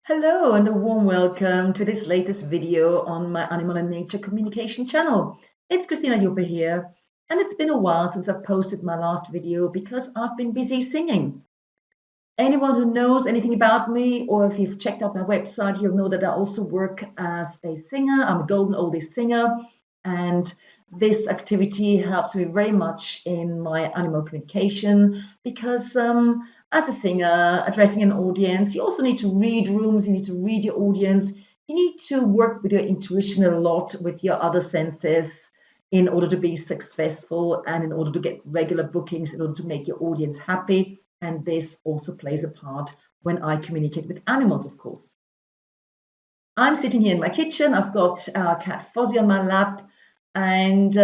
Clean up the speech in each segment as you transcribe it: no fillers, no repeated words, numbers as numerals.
Hello and a warm welcome to this latest video on my Animal and Nature Communication channel. It's Christina Juppe here, and it's been a while since I've posted my last video because I've been busy singing. Anyone who knows anything about me, or if you've checked out my website, you'll know that I also work as a singer. I'm a golden oldies singer, and this activity helps me very much in my animal communication because as a singer addressing an audience, you also need to read rooms, you need to read your audience, you need to work with your intuition a lot, with your other senses in order to be successful and in order to get regular bookings, in order to make your audience happy. And this also plays a part when I communicate with animals, of course. I'm sitting here in my kitchen. I've got our cat Fozzie on my lap. And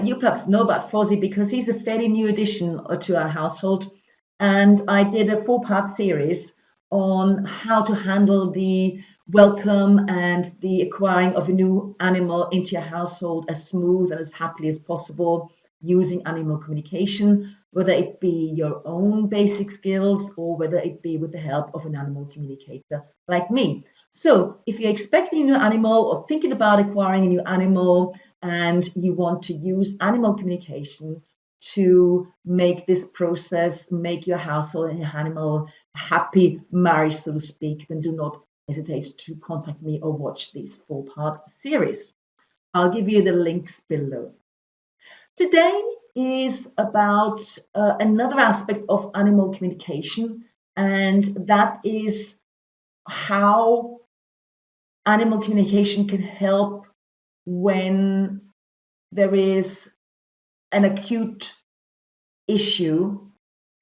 you perhaps know about Fozzie because he's a fairly new addition to our household. And I did a 4-part series on how to handle the welcome and the acquiring of a new animal into your household as smooth and as happily as possible using animal communication, whether it be your own basic skills or whether it be with the help of an animal communicator like me. So if you're expecting a new animal or thinking about acquiring a new animal and you want to use animal communication to make this process, make your household and your animal happy marriage, so to speak, then do not hesitate to contact me or watch this 4-part series. I'll give you the links below. Today is about another aspect of animal communication, and that is how animal communication can help when there is an acute issue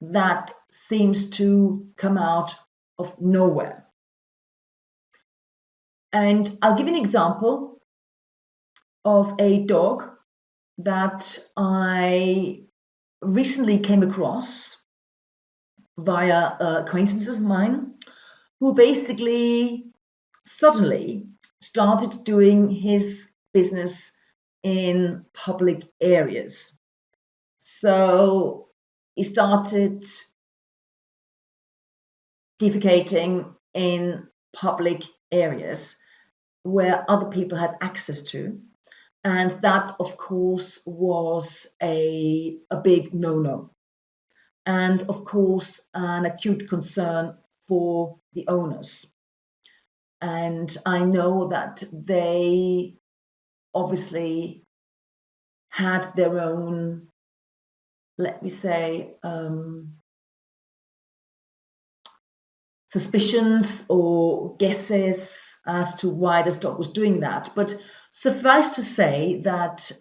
that seems to come out of nowhere. And I'll give you an example of a dog that I recently came across via acquaintances of mine who basically suddenly started doing his business in public areas. So he started defecating in public areas where other people had access to. And that, of course, was a big no-no. And, of course, an acute concern for the owners. And I know that they obviously had their own, let me say, suspicions or guesses as to why this dog was doing that. But suffice to say that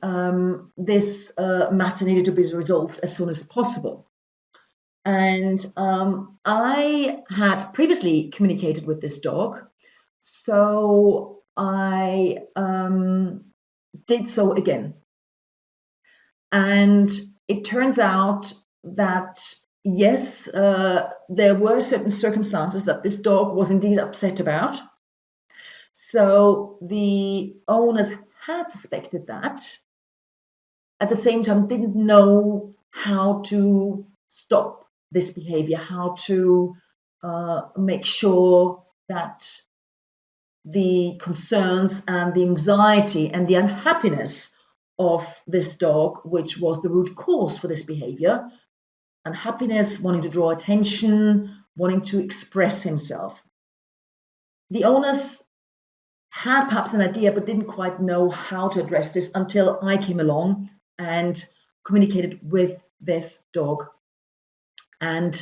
this matter needed to be resolved as soon as possible. And I had previously communicated with this dog, so I did so again. And it turns out that yes, there were certain circumstances that this dog was indeed upset about. So the owners had suspected that. At the same time, didn't know how to stop this behavior, how to make sure that the concerns and the anxiety and the unhappiness of this dog, which was the root cause for this behavior, unhappiness, wanting to draw attention, wanting to express himself. The owners had perhaps an idea but didn't quite know how to address this until I came along and communicated with this dog. And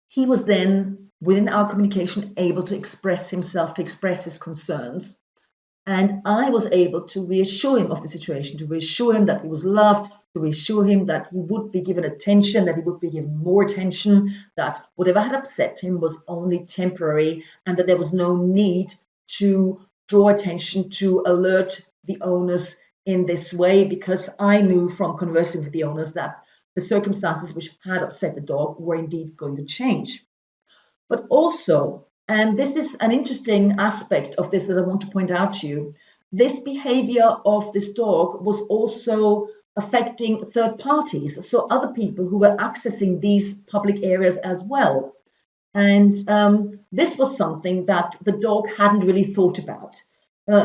he was then, within our communication, able to express himself, to express his concerns. And I was able to reassure him of the situation, to reassure him that he was loved, to reassure him that he would be given attention, that he would be given more attention, that whatever had upset him was only temporary, and that there was no need to draw attention, to alert the owners in this way, because I knew from conversing with the owners that the circumstances which had upset the dog were indeed going to change. But also, and this is an interesting aspect of this that I want to point out to you, this behavior of this dog was also affecting third parties, so other people who were accessing these public areas as well. And this was something that the dog hadn't really thought about.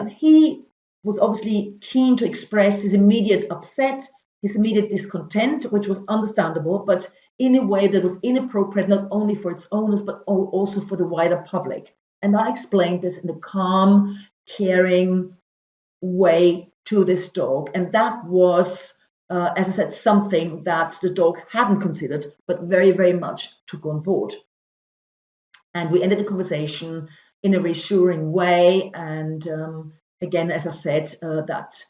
He was obviously keen to express his immediate upset, his immediate discontent, which was understandable, but in a way that was inappropriate not only for its owners, but also for the wider public. And I explained this in a calm, caring way to this dog. And that was, as I said, something that the dog hadn't considered, but very, very much took on board. And we ended the conversation in a reassuring way. And again, as I said, that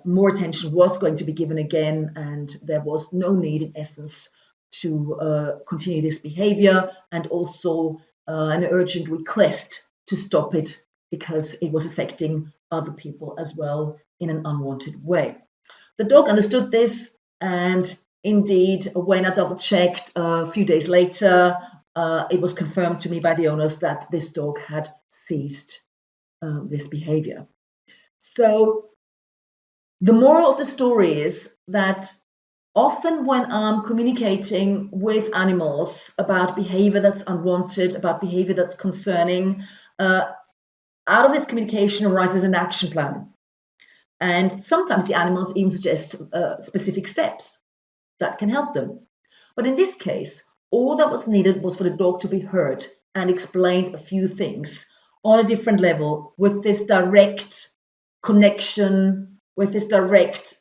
more attention was going to be given again, and there was no need, in essence, to continue this behavior, and also an urgent request to stop it because it was affecting other people as well in an unwanted way. The dog understood this, and indeed, when I double checked a few days later, it was confirmed to me by the owners that this dog had ceased this behavior. So the moral of the story is that often when I'm communicating with animals about behavior that's unwanted, about behavior that's concerning, out of this communication arises an action plan. And sometimes the animals even suggest specific steps that can help them. But in this case, all that was needed was for the dog to be heard and explained a few things on a different level, with this direct connection, with this direct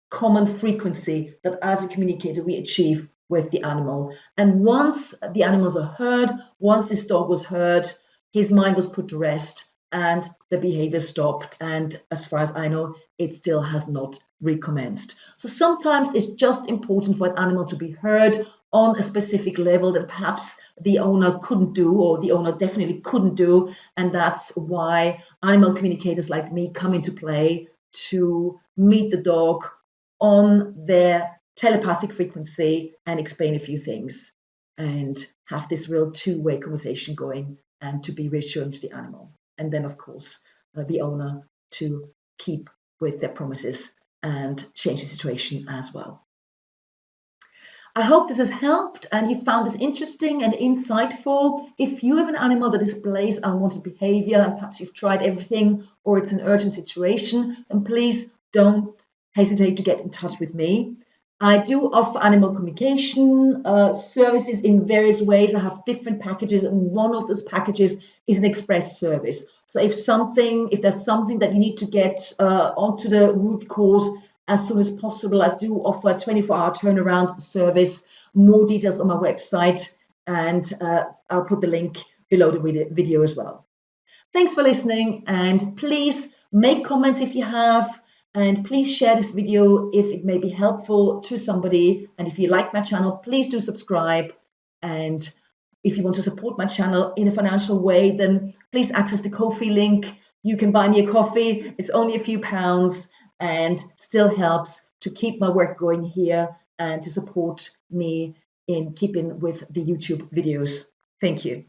common frequency that as a communicator we achieve with the animal. And once the animals are heard, once this dog was heard, his mind was put to rest and the behavior stopped. And as far as I know, it still has not recommenced. So sometimes it's just important for an animal to be heard on a specific level that perhaps the owner couldn't do, or the owner definitely couldn't do. And that's why animal communicators like me come into play, to meet the dog on their telepathic frequency and explain a few things and have this real two-way conversation going, and to be reassuring to the animal. And then, of course, the owner to keep with their promises and change the situation as well. I hope this has helped and you found this interesting and insightful. If you have an animal that displays unwanted behavior and perhaps you've tried everything, or it's an urgent situation, then please don't hesitate to get in touch with me. I do offer animal communication services in various ways. I have different packages, and one of those packages is an express service. So if there's something that you need to get onto the root cause as soon as possible, I do offer a 24-hour turnaround service. More details on my website, and I'll put the link below the video as well. Thanks for listening, and please make comments if you have, and please share this video if it may be helpful to somebody. And if you like my channel, please do subscribe. And if you want to support my channel in a financial way, then please access the Ko-fi link. You can buy me a coffee. It's only a few pounds and still helps to keep my work going here and to support me in keeping with the YouTube videos. Thank you.